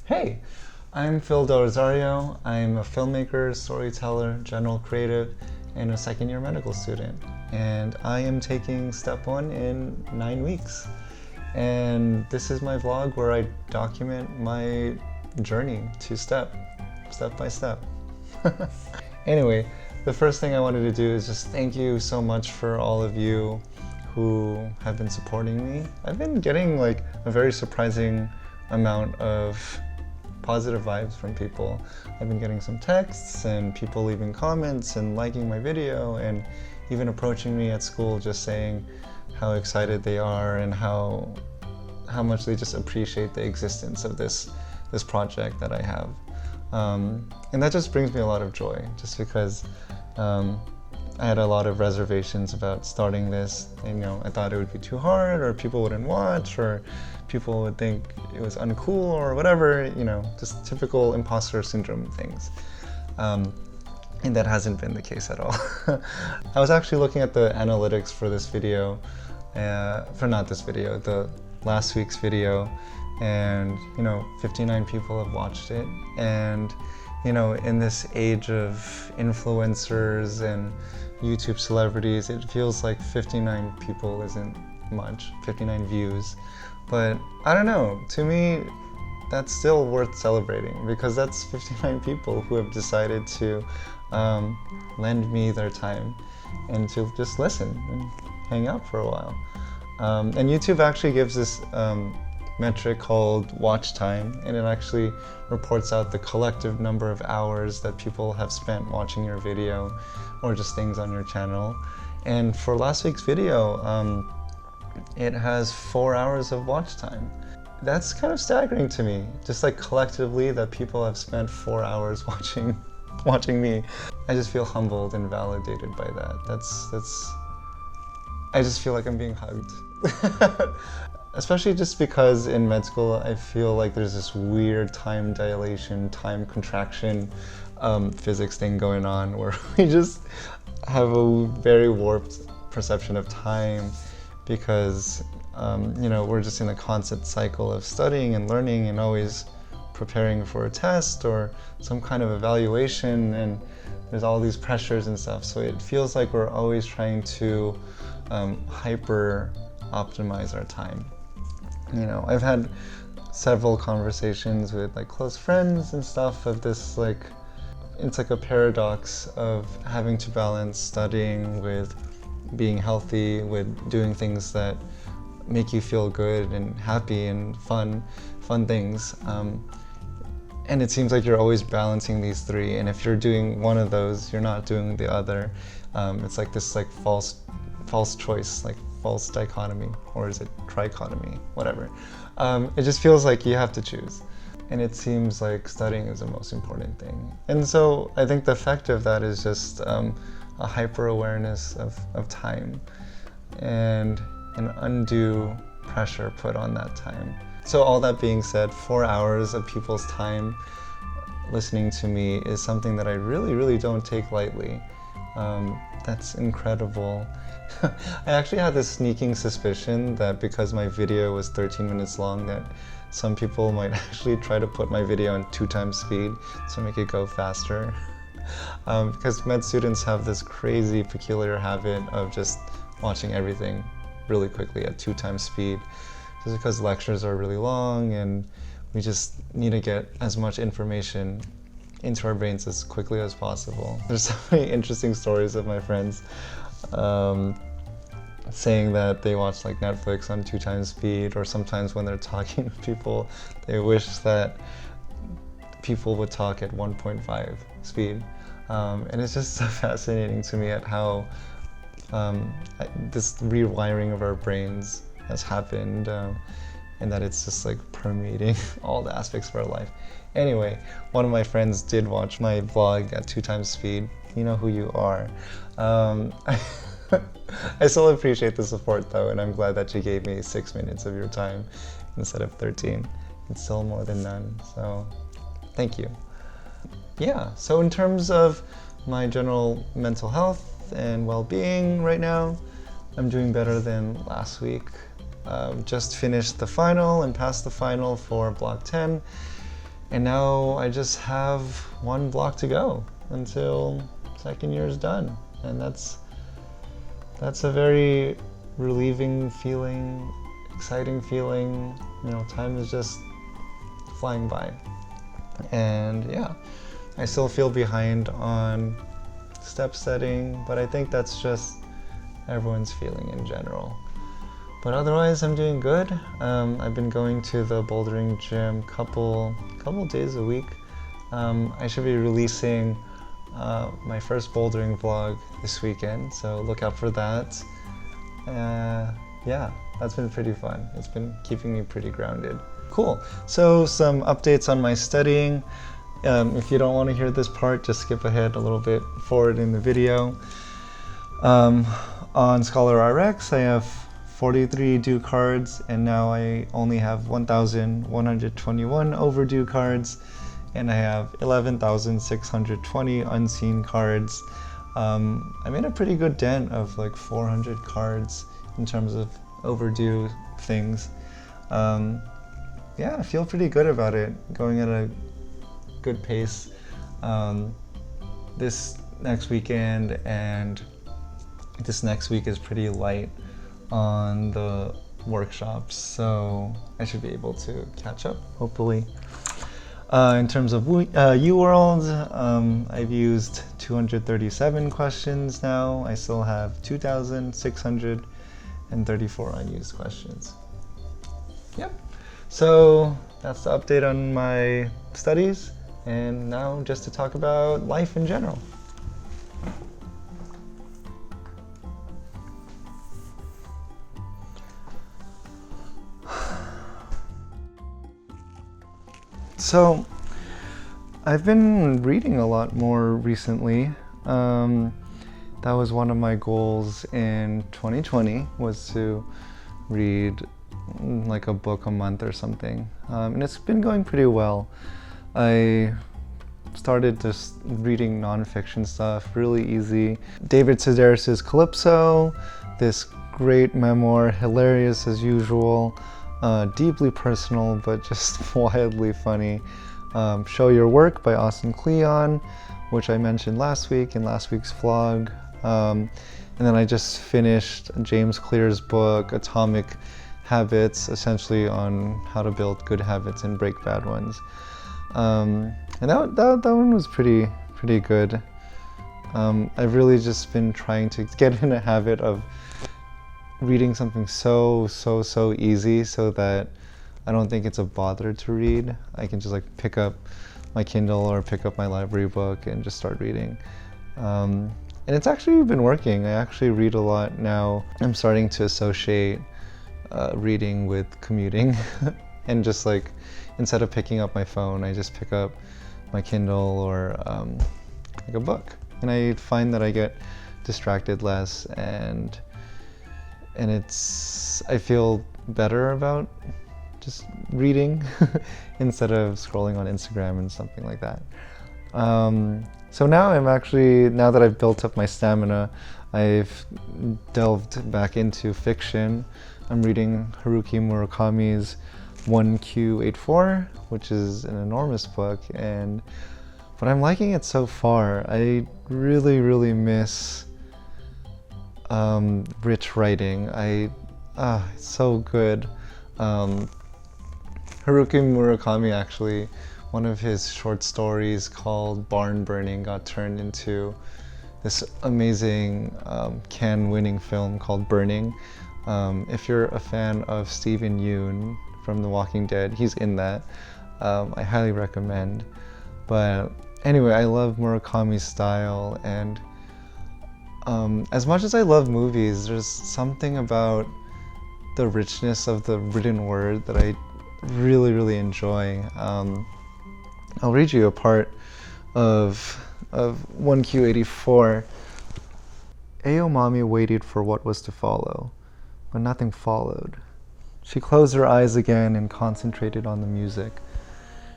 Hey, I'm Phil Delrosario. I'm a filmmaker, storyteller, general creative, and a second-year medical student. And I am taking step 1 in 9 weeks. And this is my vlog where I document my journey to step by step. Anyway, the first thing I wanted to do is just thank you so much for all of you who have been supporting me. I've been getting like a very surprising amount of positive vibes from people. I've been getting some texts and people leaving comments and liking my video and even approaching me at school just saying how excited they are and how much they just appreciate the existence of this project that I have. And that just brings me a lot of joy, just because I had a lot of reservations about starting this. And, I thought it would be too hard, or people wouldn't watch, or people would think it was uncool, or whatever, just typical imposter syndrome things. And that hasn't been the case at all. I was actually looking at the analytics for this video, the last week's video, and 59 people have watched it. And in this age of influencers and YouTube celebrities, it feels like 59 people isn't much, 59 views. But I don't know, to me, that's still worth celebrating, because that's 59 people who have decided to lend me their time and to just listen and hang out for a while. And YouTube actually gives this metric called watch time, and it actually reports out the collective number of hours that people have spent watching your video or just things on your channel. And for last week's video, it has 4 hours of watch time. That's kind of staggering to me, just like collectively that people have spent 4 hours watching me. I just feel humbled and validated by that. I just feel like I'm being hugged. Especially just because in med school, I feel like there's this weird time dilation, time contraction physics thing going on, where we just have a very warped perception of time, because we're just in a constant cycle of studying and learning and always preparing for a test or some kind of evaluation, and there's all these pressures and stuff. So it feels like we're always trying to hyper optimize our time. I've had several conversations with close friends and stuff of this, it's like a paradox of having to balance studying with being healthy, with doing things that make you feel good and happy and fun things. And it seems like you're always balancing these three, and if you're doing one of those, you're not doing the other. It's like this false choice, false dichotomy, or is it trichotomy, whatever. It just feels like you have to choose, and it seems like studying is the most important thing. And so I think the effect of that is just a hyper awareness of time and an undue pressure put on that time. So all that being said, 4 hours of people's time listening to me is something that I really don't take lightly. That's incredible. I actually had this sneaking suspicion that because my video was 13 minutes long, that some people might actually try to put my video in 2 times speed to make it go faster. Because med students have this crazy peculiar habit of just watching everything really quickly at 2 times speed, just because lectures are really long and we just need to get as much information into our brains as quickly as possible. There's so many interesting stories of my friends saying that they watch Netflix on 2 times speed, or sometimes when they're talking to people, they wish that people would talk at 1.5 speed. And it's just so fascinating to me at how this rewiring of our brains has happened, and that it's just permeating all the aspects of our life. Anyway, one of my friends did watch my vlog at 2 times speed. You know who you are. I still appreciate the support though, and I'm glad that you gave me 6 minutes of your time instead of 13. It's still more than none, so thank you. Yeah, so in terms of my general mental health and well-being right now, I'm doing better than last week. Just finished the final and passed the final for Block 10. And now I just have one block to go until second year is done. And that's a very relieving feeling, exciting feeling. You know, time is just flying by. And yeah, I still feel behind on step setting, but I think that's just everyone's feeling in general. But otherwise, I'm doing good. I've been going to the bouldering gym couple days a week. I should be releasing my first bouldering vlog this weekend, so look out for that. Yeah, that's been pretty fun. It's been keeping me pretty grounded. Cool. So some updates on my studying. If you don't want to hear this part, just skip ahead a little bit forward in the video. On Scholar RX, I have 43 due cards, and now I only have 1,121 overdue cards, and I have 11,620 unseen cards. I made a pretty good dent of like 400 cards in terms of overdue things. Yeah, I feel pretty good about it, going at a good pace. This next weekend and this next week is pretty light on the workshops, so I should be able to catch up, hopefully. In terms of UWorld, I've used 237 questions now. I still have 2,634 unused questions. Yep. So that's the update on my studies, and now just to talk about life in general. So, I've been reading a lot more recently. That was one of my goals in 2020, was to read like a book a month or something. And it's been going pretty well. I started just reading nonfiction stuff, really easy. David Sedaris's Calypso, this great memoir, hilarious as usual. Deeply personal, but just wildly funny. Show Your Work by Austin Kleon, which I mentioned last week in last week's vlog. And then I just finished James Clear's book, Atomic Habits, essentially on how to build good habits and break bad ones. And that one was pretty good. I've really just been trying to get in a habit of reading something so easy, so that I don't think it's a bother to read. I can just like pick up my Kindle or pick up my library book and just start reading. And it's actually been working. I actually read a lot now. I'm starting to associate reading with commuting and just like, instead of picking up my phone, I just pick up my Kindle or like a book. And I find that I get distracted less, and I feel better about just reading instead of scrolling on Instagram and something like that. So now now that I've built up my stamina, I've delved back into fiction. I'm reading Haruki Murakami's 1Q84, which is an enormous book, but I'm liking it so far. I really miss rich writing. It's so good. Haruki Murakami, actually, one of his short stories called Barn Burning got turned into this amazing Cannes-winning film called Burning. If you're a fan of Steven Yeun from The Walking Dead, he's in that. I highly recommend. But anyway, I love Murakami's style, and as much as I love movies, there's something about the richness of the written word that I really enjoy. I'll read you a part of 1Q84. Aomami waited for what was to follow, but nothing followed. She closed her eyes again and concentrated on the music.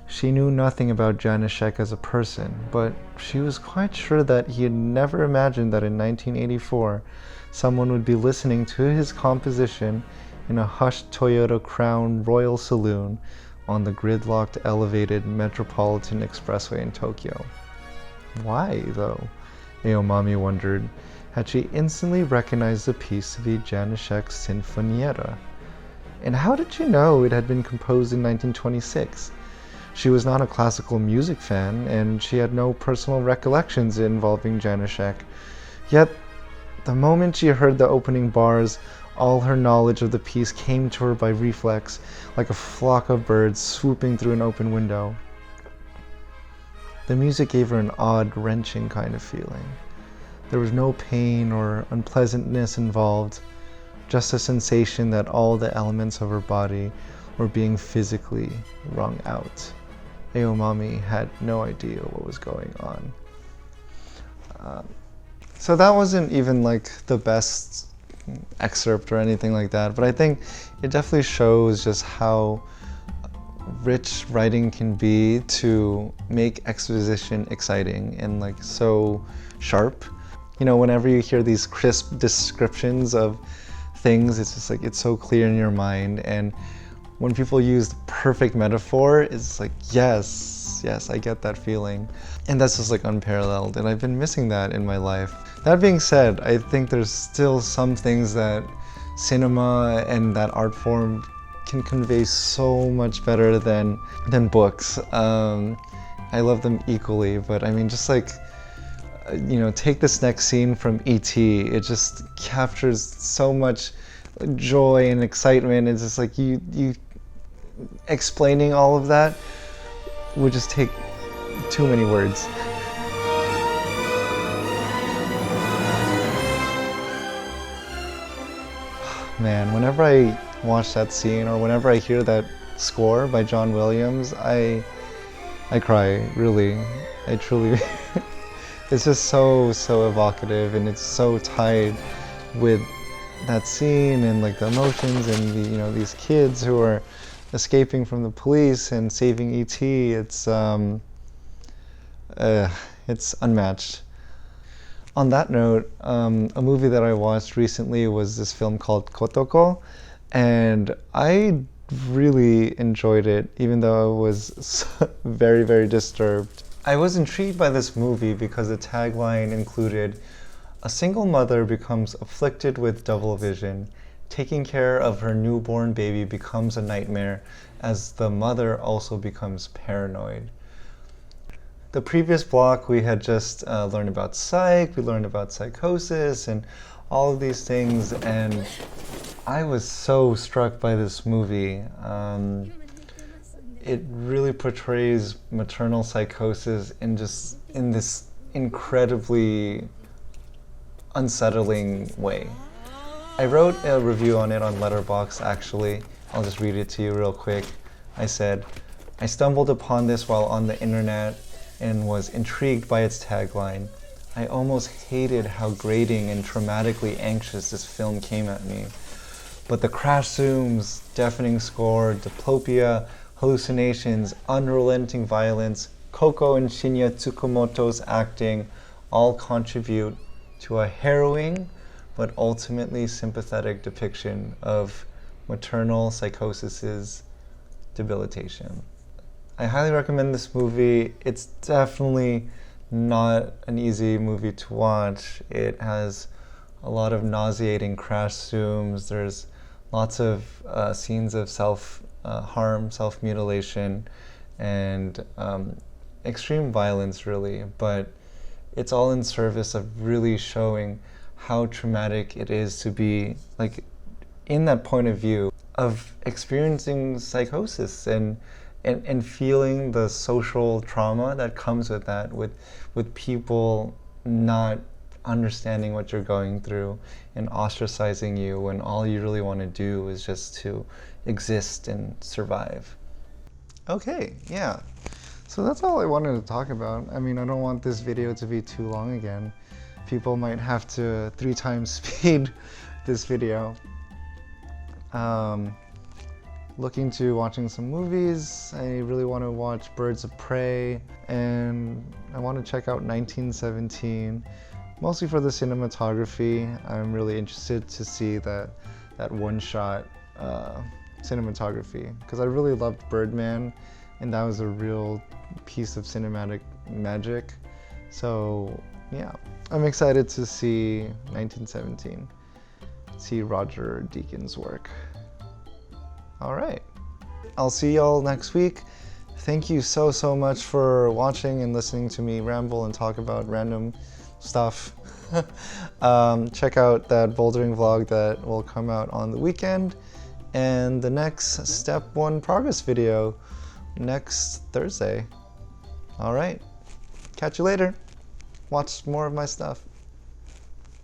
She knew nothing about Janishek as a person, but she was quite sure that he had never imagined that in 1984 someone would be listening to his composition in a hushed Toyota Crown Royal Saloon on the gridlocked elevated Metropolitan Expressway in Tokyo. Why, though? Aomami wondered. Had she instantly recognized the piece to be Januszek's Sinfonietta? And how did she know it had been composed in 1926? She was not a classical music fan, and she had no personal recollections involving Januszek. Yet, the moment she heard the opening bars, all her knowledge of the piece came to her by reflex, like a flock of birds swooping through an open window. The music gave her an odd, wrenching kind of feeling. There was no pain or unpleasantness involved, just a sensation that all the elements of her body were being physically wrung out. Aomami had no idea what was going on. So that wasn't even like the best excerpt or anything like that, but I think it definitely shows just how rich writing can be to make exposition exciting and like so sharp. You know, whenever you hear these crisp descriptions of things, it's just like it's so clear in your mind, and when people use the perfect metaphor, it's like yes, I get that feeling. And that's just like unparalleled, and I've been missing that in my life. That being said, I think there's still some things that cinema and that art form can convey so much better than books. I love them equally, but I mean, just like, you know, take this next scene from E.T. It just captures so much joy and excitement. It's just like you explaining all of that would just take too many words. Man, whenever I watch that scene or whenever I hear that score by John Williams, I cry, really. I truly it's just so evocative, and it's so tied with that scene and like the emotions and the, you know, these kids who are escaping from the police and saving E.T. It's unmatched. On that note, a movie that I watched recently was this film called Kotoko, and I really enjoyed it, even though I was very, very disturbed. I was intrigued by this movie because the tagline included, "A single mother becomes afflicted with double vision. Taking care of her newborn baby becomes a nightmare as the mother also becomes paranoid." The previous block we had just learned about psych, we learned about psychosis and all of these things, and I was so struck by this movie. It really portrays maternal psychosis in this incredibly unsettling way. I wrote a review on it on Letterboxd, actually. I'll just read it to you real quick. I said, "I stumbled upon this while on the internet and was intrigued by its tagline. I almost hated how grating and traumatically anxious this film came at me. But the crash zooms, deafening score, diplopia, hallucinations, unrelenting violence, Koko and Shinya Tsukamoto's acting all contribute to a harrowing but ultimately sympathetic depiction of maternal psychosis's debilitation." I highly recommend this movie. It's definitely not an easy movie to watch. It has a lot of nauseating crash zooms. There's lots of scenes of self-harm, self-mutilation, and extreme violence, really. But it's all in service of really showing how traumatic it is to be like in that point of view of experiencing psychosis and feeling the social trauma that comes with that, with people not understanding what you're going through and ostracizing you when all you really want to do is just to exist and survive. Okay, yeah. So that's all I wanted to talk about. I mean, I don't want this video to be too long again. People might have to 3 times speed this video. Looking to watching some movies. I really want to watch Birds of Prey, and I want to check out 1917, mostly for the cinematography. I'm really interested to see that one-shot cinematography, because I really loved Birdman, and that was a real piece of cinematic magic. So yeah, I'm excited to see 1917, see Roger Deakins' work. All right, I'll see y'all next week. Thank you so much for watching and listening to me ramble and talk about random stuff. Check out that bouldering vlog that will come out on the weekend, and the next step 1 progress video next Thursday. All right, catch you later. Watch more of my stuff.